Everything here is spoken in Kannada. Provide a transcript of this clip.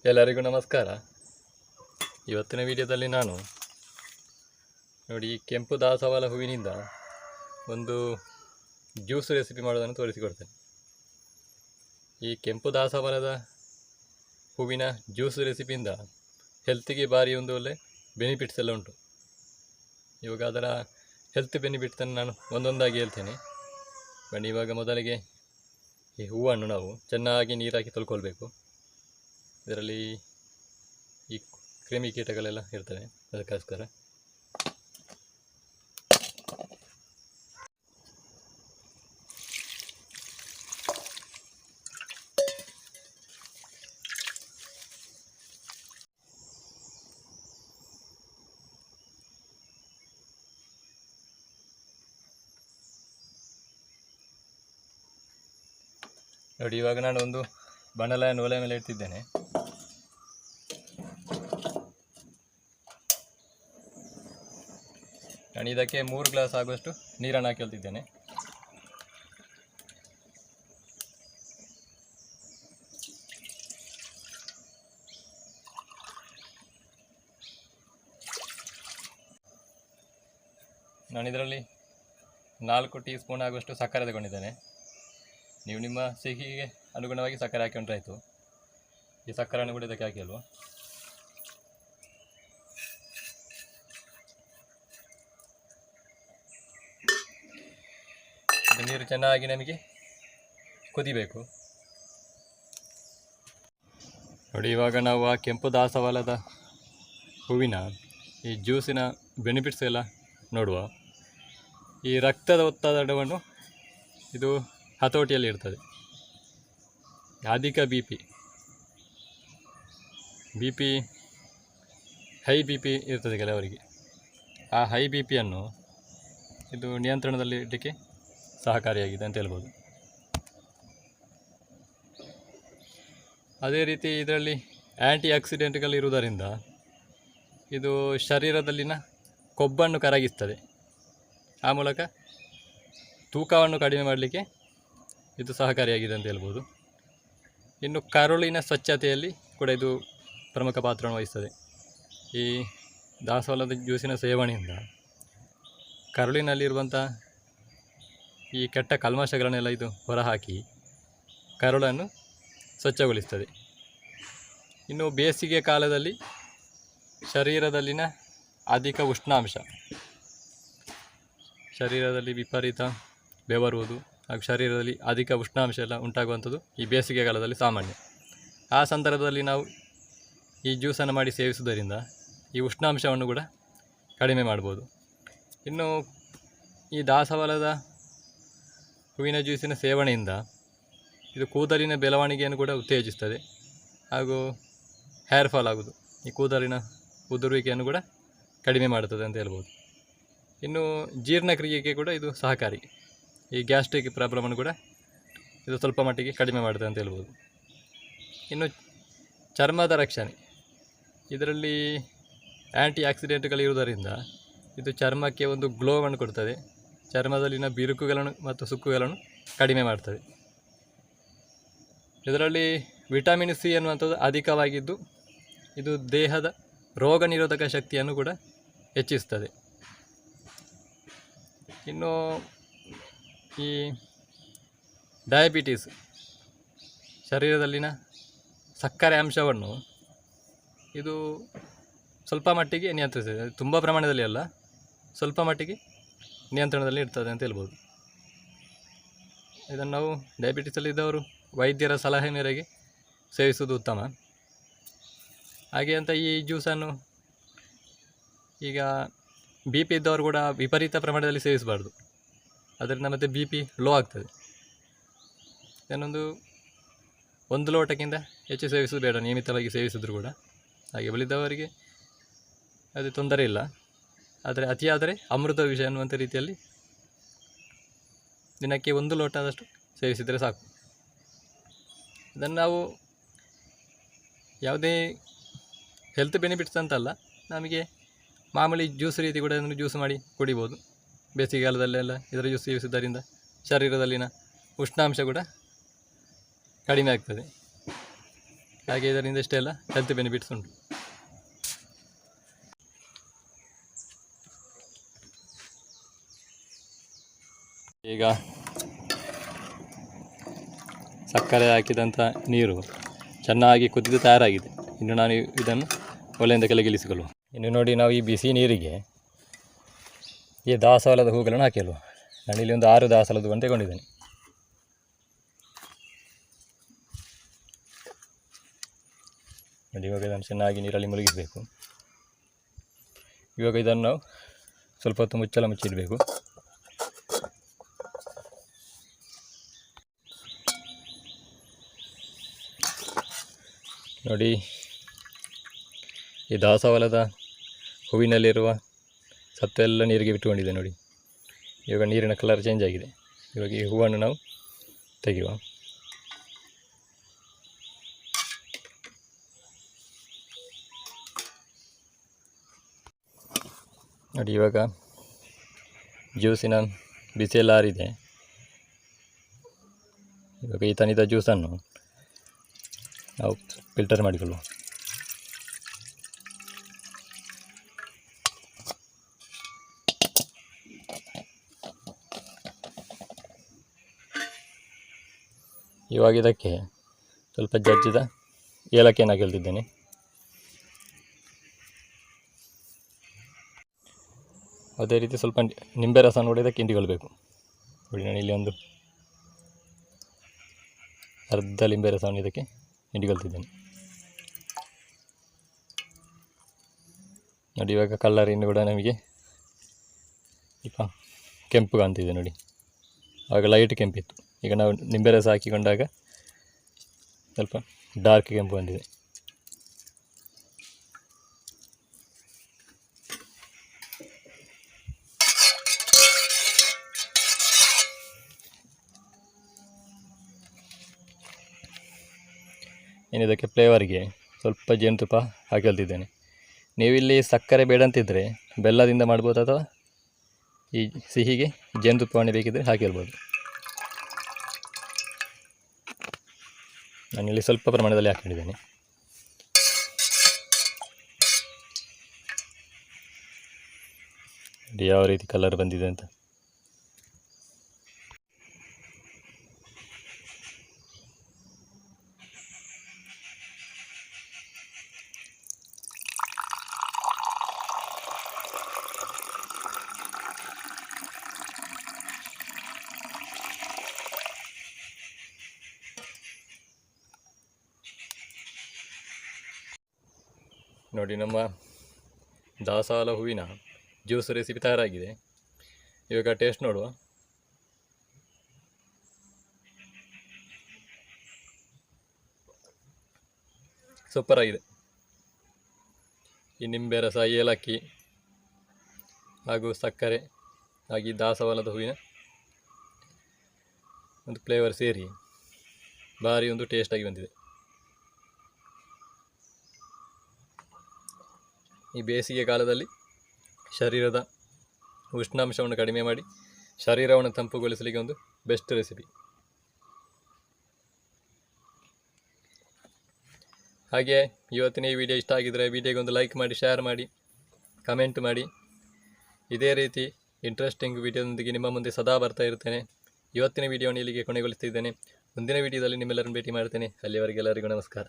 ಎಲ್ಲರಿಗೂ ನಮಸ್ಕಾರ. ಇವತ್ತಿನ ವಿಡಿಯೋದಲ್ಲಿ ನಾನು ನೋಡಿ ಕೆಂಪು ದಾಸವಾಳ ಹೂವಿನಿಂದ ಒಂದು ಜ್ಯೂಸ್ ರೆಸಿಪಿ ಮಾಡೋದನ್ನು ತೋರಿಸಿಕೊಡ್ತೇನೆ. ಈ ಕೆಂಪು ದಾಸವಾಳದ ಹೂವಿನ ಜ್ಯೂಸ್ ರೆಸಿಪಿಯಿಂದ ಹೆಲ್ತಿಗೆ ಭಾರಿ ಒಂದು ಒಳ್ಳೆ ಬೆನಿಫಿಟ್ಸ್ ಎಲ್ಲ ಉಂಟು. ಇವಾಗ ಅದರ ಹೆಲ್ತ್ ಬೆನಿಫಿಟ್ಸನ್ನು ನಾನು ಒಂದೊಂದಾಗಿ ಹೇಳ್ತೇನೆ. ಬನ್ನಿ, ಇವಾಗ ಮೊದಲಿಗೆ ಈ ಹೂವನ್ನು ನಾವು ಚೆನ್ನಾಗಿ ನೀರಾಕಿ ತೊಳ್ಕೊಳ್ಬೇಕು. ಇದರಲ್ಲಿ ಈ ಕ್ರಿಮಿ ಕೀಟಗಳೆಲ್ಲ ಇರ್ತವೆ, ಅದಕ್ಕೋಸ್ಕರ ನೋಡಿ. ಇವಾಗ ನಾನು ಒಂದು ಬಾಣಲೆಯನ್ನು ಒಲೆ ಮೇಲೆ ಇಡ್ತಿದ್ದೇನೆ. ನಾನು ಇದಕ್ಕೆ 3 ಗ್ಲಾಸ್ ಆಗುವಷ್ಟು ನೀರನ್ನು ಹಾಕಿಳ್ತಿದ್ದೇನೆ. ನಾನು ಇದರಲ್ಲಿ 4 ಟೀ ಸ್ಪೂನ್ ಆಗುವಷ್ಟು ಸಕ್ಕರೆ ತಗೊಂಡಿದ್ದೇನೆ. ನೀವು ನಿಮ್ಮ ಸಿಹಿಗೆ ಅನುಗುಣವಾಗಿ ಸಕ್ಕರೆ ಹಾಕಿಕೊಂಡ್ರೆ ಆಯಿತು. ಈ ಸಕ್ಕರೆಯನ್ನು ಕೂಡ ಇದಕ್ಕೆ ಹಾಕಿ ಅಲ್ವಾ. ನೀರು ಚೆನ್ನಾಗಿ ನಮಗೆ ಕುದಿಬೇಕು. ನೋಡಿ, ಇವಾಗ ನಾವು ಆ ಕೆಂಪು ದಾಸವಾಳದ ಹೂವಿನ ಈ ಜ್ಯೂಸಿನ ಬೆನಿಫಿಟ್ಸ್ ಎಲ್ಲ ನೋಡುವ. ಈ ರಕ್ತದ ಒತ್ತಡವನ್ನು ಇದು ಹತೋಟಿಯಲ್ಲಿ ಇರ್ತದೆ. ಅಧಿಕ B P I B P ಇರ್ತದೆ ಕೆಲವರಿಗೆ. ಆ ಹೈ ಬಿ ಪಿಯನ್ನು ಇದು ನಿಯಂತ್ರಣದಲ್ಲಿ ಇಡಲಿಕ್ಕೆ ಸಹಕಾರಿಯಾಗಿದೆ ಅಂತ ಹೇಳ್ಬೋದು. ಅದೇ ರೀತಿ ಇದರಲ್ಲಿ ಆ್ಯಂಟಿ ಆಕ್ಸಿಡೆಂಟ್ಗಳು ಇರುವುದರಿಂದ ಇದು ಶರೀರದಲ್ಲಿನ ಕೊಬ್ಬನ್ನು ಕರಗಿಸ್ತದೆ. ಆ ಮೂಲಕ ತೂಕವನ್ನು ಕಡಿಮೆ ಮಾಡಲಿಕ್ಕೆ ಇದು ಸಹಕಾರಿಯಾಗಿದೆ ಅಂತ ಹೇಳ್ಬೋದು. ಇನ್ನು ಕರುಳಿನ ಸ್ವಚ್ಛತೆಯಲ್ಲಿ ಕೂಡ ಇದು ಪ್ರಮುಖ ಪಾತ್ರವನ್ನು ವಹಿಸ್ತದೆ. ಈ ದಾಸವಾಳದ ಜ್ಯೂಸಿನ ಸೇವನೆಯಿಂದ ಕರುಳಿನಲ್ಲಿರುವಂಥ ಈ ಕೆಟ್ಟ ಕಲ್ಮಶಗಳನ್ನೆಲ್ಲ ಇದು ಹೊರಹಾಕಿ ಕರುಳನ್ನು ಸ್ವಚ್ಛಗೊಳಿಸ್ತದೆ. ಇನ್ನು ಬೇಸಿಗೆ ಕಾಲದಲ್ಲಿ ಶರೀರದಲ್ಲಿನ ಅಧಿಕ ಉಷ್ಣಾಂಶ, ಶರೀರದಲ್ಲಿ ವಿಪರೀತ ಬೆವರುವುದು ಹಾಗೂ ಶರೀರದಲ್ಲಿ ಅಧಿಕ ಉಷ್ಣಾಂಶ ಎಲ್ಲ ಉಂಟಾಗುವಂಥದ್ದು ಈ ಬೇಸಿಗೆ ಕಾಲದಲ್ಲಿ ಸಾಮಾನ್ಯ. ಆ ಸಂದರ್ಭದಲ್ಲಿ ನಾವು ಈ ಜ್ಯೂಸನ್ನು ಮಾಡಿ ಸೇವಿಸುವುದರಿಂದ ಈ ಉಷ್ಣಾಂಶವನ್ನು ಕೂಡ ಕಡಿಮೆ ಮಾಡ್ಬೋದು. ಇನ್ನು ಈ ದಾಸವಾಳದ ಹೂವಿನ ಜ್ಯೂಸಿನ ಸೇವನೆಯಿಂದ ಇದು ಕೂದಲಿನ ಬೆಳವಣಿಗೆಯನ್ನು ಕೂಡ ಉತ್ತೇಜಿಸ್ತದೆ ಹಾಗೂ ಹೇರ್ ಫಾಲ್ ಆಗೋದು, ಈ ಕೂದಲಿನ ಉದುರುವಿಕೆಯನ್ನು ಕೂಡ ಕಡಿಮೆ ಮಾಡುತ್ತದೆ ಅಂತ ಹೇಳ್ಬೋದು. ಇನ್ನು ಜೀರ್ಣಕ್ರಿಯೆಗೆ ಕೂಡ ಇದು ಸಹಕಾರಿ. ಈ ಗ್ಯಾಸ್ಟ್ರಿಕ್ ಪ್ರಾಬ್ಲಮನ್ನು ಕೂಡ ಇದು ಸ್ವಲ್ಪ ಮಟ್ಟಿಗೆ ಕಡಿಮೆ ಮಾಡುತ್ತೆ ಅಂತ ಹೇಳ್ಬೋದು. ಇನ್ನು ಚರ್ಮದ ರಕ್ಷಣೆ, ಇದರಲ್ಲಿ ಆ್ಯಂಟಿ ಆಕ್ಸಿಡೆಂಟ್ಗಳಿರುವುದರಿಂದ ಇದು ಚರ್ಮಕ್ಕೆ ಒಂದು ಗ್ಲೋವನ್ನು ಕೊಡ್ತದೆ. ಚರ್ಮದಲ್ಲಿನ ಬಿರುಕುಗಳನ್ನು ಮತ್ತು ಸುಕ್ಕುಗಳನ್ನು ಕಡಿಮೆ ಮಾಡ್ತದೆ. ಇದರಲ್ಲಿ ವಿಟಮಿನ್ ಸಿ ಅನ್ನುವಂಥದ್ದು ಅಧಿಕವಾಗಿದ್ದು ಇದು ದೇಹದ ರೋಗ ನಿರೋಧಕ ಶಕ್ತಿಯನ್ನು ಕೂಡ ಹೆಚ್ಚಿಸ್ತದೆ. ಇನ್ನು ಈ ಡಯಾಬಿಟೀಸ್, ಶರೀರದಲ್ಲಿನ ಸಕ್ಕರೆ ಅಂಶವನ್ನು ಇದು ಸ್ವಲ್ಪ ಮಟ್ಟಿಗೆ ನಿಯಂತ್ರಿಸ್ತದೆ. ತುಂಬ ಪ್ರಮಾಣದಲ್ಲಿ ಅಲ್ಲ, ಸ್ವಲ್ಪ ಮಟ್ಟಿಗೆ ನಿಯಂತ್ರಣದಲ್ಲಿ ಇರ್ತದೆ ಅಂತ ಹೇಳ್ಬೋದು. ಇದನ್ನು ನಾವು ಡಯಾಬಿಟಿಸಲ್ಲಿದ್ದವರು ವೈದ್ಯರ ಸಲಹೆ ಮೇರೆಗೆ ಸೇವಿಸುವುದು ಉತ್ತಮ. ಹಾಗೆ ಅಂತ ಈ ಜ್ಯೂಸನ್ನು ಈಗ ಬಿ ಪಿ ಇದ್ದವರು ಕೂಡ ವಿಪರೀತ ಪ್ರಮಾಣದಲ್ಲಿ ಸೇವಿಸಬಾರ್ದು. ಅದರಿಂದ ಮತ್ತೆ ಬಿ ಪಿ ಲೋ ಆಗ್ತದೆ. ಒಂದು ಲೋಟಕ್ಕಿಂತ ಹೆಚ್ಚು ಸೇವಿಸೋದು ಬೇಡ, ನಿಯಮಿತವಾಗಿ ಸೇವಿಸಿದ್ರು ಕೂಡ. ಹಾಗೆ ಉಳಿದವರಿಗೆ ಅದು ತೊಂದರೆ ಇಲ್ಲ. ಆದರೆ ಅತಿಯಾದರೆ ಅಮೃತ ವಿಷ ಅನ್ನುವಂಥ ರೀತಿಯಲ್ಲಿ ದಿನಕ್ಕೆ 1 ಲೋಟ ಆದಷ್ಟು ಸೇವಿಸಿದರೆ ಸಾಕು. ಇದನ್ನು ನಾವು ಯಾವುದೇ ಹೆಲ್ತ್ ಬೆನಿಫಿಟ್ಸ್ ಅಂತಲ್ಲ, ನಮಗೆ ಮಾಮೂಲಿ ಜ್ಯೂಸ್ ರೀತಿ ಕೂಡ ಇದನ್ನು ಜ್ಯೂಸ್ ಮಾಡಿ ಕುಡಿಬೋದು. ಬೇಸಿಗೆಗಾಲದಲ್ಲೆಲ್ಲ ಇದರ ಜ್ಯೂಸ್ ಸೇವಿಸುವುದರಿಂದ ಶರೀರದಲ್ಲಿನ ಉಷ್ಣಾಂಶ ಕೂಡ ಕಡಿಮೆ ಆಗ್ತದೆ. ಹಾಗೆ ಇದರಿಂದ ಇಷ್ಟೆಲ್ಲ ಹೆಲ್ತ್ ಬೆನಿಫಿಟ್ಸ್ ಉಂಟು. ಈಗ ಸಕ್ಕರೆ ಹಾಕಿದಂಥ ನೀರು ಚೆನ್ನಾಗಿ ಕುದಿದು ತಯಾರಾಗಿದೆ. ಇನ್ನು ನಾನು ಇದನ್ನು ಒಲೆಯಿಂದ ಕೆಳಗಿಳಿಸಿಕೊಳ್ಳುವ. ಇನ್ನು ನೋಡಿ, ನಾವು ಈ ಬಿಸಿ ನೀರಿಗೆ ಈ ದಾಸವಾಳದ ಹೂಗಳನ್ನು ಹಾಕಿಲ್ವ. ನಾನಿಲ್ಲಿ ಒಂದು 6 ದಾಸವಾಳದ ಹೂವನ್ನು ತಗೊಂಡಿದ್ದೇನೆ. ನೋಡಿ, ಇವಾಗ ಇದನ್ನು ಚೆನ್ನಾಗಿ ನೀರಲ್ಲಿ ಮುಳುಗಿಸಬೇಕು. ಇವಾಗ ಇದನ್ನು ನಾವು ಸ್ವಲ್ಪ ಹೊತ್ತು ಮುಚ್ಚಳ ಮುಚ್ಚಿಡಬೇಕು. ನೋಡಿ, ಈ ದಾಸವಾಳದ ಹೂವಿನಲ್ಲಿರುವ ಸತ್ತು ಎಲ್ಲ ನೀರಿಗೆ ಬಿಟ್ಟುಕೊಂಡಿದೆ. ನೋಡಿ, ಇವಾಗ ನೀರಿನ ಕಲರ್ ಚೇಂಜ್ ಆಗಿದೆ. ಇವಾಗ ಈ ಹೂವನ್ನು ನಾವು ತೆಗೆಯುವ. ನೋಡಿ, ಇವಾಗ ಜ್ಯೂಸಿನ ಬಿಸಿಯೆಲ್ಲ ಆರಿದೆ. ಇವಾಗ ಈ ತನಿದ ಜ್ಯೂಸನ್ನು ನಾವು ಫಿಲ್ಟರ್ ಮಾಡಿಕೊಳ್ಳುವ. ಇವಾಗ ಇದಕ್ಕೆ ಸ್ವಲ್ಪ ಜಜ್ಜಿದ ಏಲಕ್ಕಿಯನ್ನು ಹಾಕಿದ್ದೇನೆ. ಅದೇ ರೀತಿ ಸ್ವಲ್ಪ ನಿಂಬೆ ರಸವನ್ನು ಕೂಡ ಇದಕ್ಕೆ ಹಿಂಡಿಕೊಳ್ಬೇಕು. ನೋಡಿ, ನಾನು ಇಲ್ಲಿ ಒಂದು ಅರ್ಧ ಲಿಂಬೆ ರಸವನ್ನು ಇದಕ್ಕೆ ಹಿಂಡಿಕೊಳ್ತಿದ್ದೇನೆ. ನೋಡಿ, ಇವಾಗ ಕಲರ್ ಇನ್ನು ಕೂಡ ನಮಗೆ ಸ್ವಲ್ಪ ಕೆಂಪು ಕಾಣ್ತಿದೆ. ನೋಡಿ, ಆವಾಗ ಲೈಟ್ ಕೆಂಪಿತ್ತು. ಈಗ ನಾವು ನಿಂಬೆ ರಸ ಹಾಕಿಕೊಂಡಾಗ ಸ್ವಲ್ಪ ಡಾರ್ಕ್ ಕೆಂಪು ಬಂದಿದೆ. ಇನ್ನು ಇದಕ್ಕೆ ಫ್ಲೇವರ್ಗೆ ಸ್ವಲ್ಪ ಜೇನುತುಪ್ಪ ಹಾಕಿಕೊಳ್ತಿದ್ದೇನೆ. ನೀವಿಲ್ಲಿ ಸಕ್ಕರೆ ಬೇಡ ಅಂತಿದ್ದರೆ ಬೆಲ್ಲದಿಂದ ಮಾಡ್ಬೋದು, ಅಥವಾ ಈ ಸಿಹಿಗೆ ಜೇನುತುಪ್ಪವನ್ನು ಬೇಕಿದ್ದರೆ ಹಾಕಿರ್ಬೋದು. ನಾನಿಲ್ಲಿ ಸ್ವಲ್ಪ ಪ್ರಮಾಣದಲ್ಲಿ ಹಾಕಿಕೊಂಡಿದ್ದೇನೆ. ಯಾವ ರೀತಿ ಕಲರ್ ಬಂದಿದೆ ಅಂತ. ನೋಡಿ, ನಮ್ಮ ದಾಸವಾಳ ಹೂವಿನ ಜ್ಯೂಸ್ ರೆಸಿಪಿ ತಯಾರಾಗಿದೆ. ಇವಾಗ ಟೇಸ್ಟ್ ನೋಡುವ. ಸೂಪರ್ ಆಗಿದೆ. ಈ ನಿಂಬೆ ರಸ, ಏಲಕ್ಕಿ ಹಾಗೂ ಸಕ್ಕರೆ ಹಾಗೆ ದಾಸವಾಳದ ಹೂವಿನ ಒಂದು ಫ್ಲೇವರ್ ಸೇರಿ ಭಾರಿ ಒಂದು ಟೇಸ್ಟಾಗಿ ಬಂದಿದೆ. ಈ ಬೇಸಿಗೆ ಕಾಲದಲ್ಲಿ ಶರೀರದ ಉಷ್ಣಾಂಶವನ್ನು ಕಡಿಮೆ ಮಾಡಿ ಶರೀರವನ್ನು ತಂಪುಗೊಳಿಸಲಿಕ್ಕೆ ಒಂದು ಬೆಸ್ಟ್ ರೆಸಿಪಿ. ಹಾಗೆ ಇವತ್ತಿನ ಈ ವಿಡಿಯೋ ಇಷ್ಟ ಆಗಿದ್ದರೆ ವಿಡಿಯೋಗೆ ಒಂದು ಲೈಕ್ ಮಾಡಿ, ಶೇರ್ ಮಾಡಿ, ಕಮೆಂಟ್ ಮಾಡಿ. ಇದೇ ರೀತಿ ಇಂಟ್ರೆಸ್ಟಿಂಗ್ ವಿಡಿಯೋದೊಂದಿಗೆ ನಿಮ್ಮ ಮುಂದೆ ಸದಾ ಬರ್ತಾ ಇರ್ತೇನೆ. ಇವತ್ತಿನ ವಿಡಿಯೋವನ್ನು ಇಲ್ಲಿಗೆ ಕೊನೆಗೊಳಿಸ್ತಿದ್ದೇನೆ. ಮುಂದಿನ ವಿಡಿಯೋದಲ್ಲಿ ನಿಮ್ಮೆಲ್ಲರನ್ನು ಭೇಟಿ ಮಾಡ್ತೇನೆ. ಅಲ್ಲಿಯವರೆಗೆ ಎಲ್ಲರಿಗೂ ನಮಸ್ಕಾರ.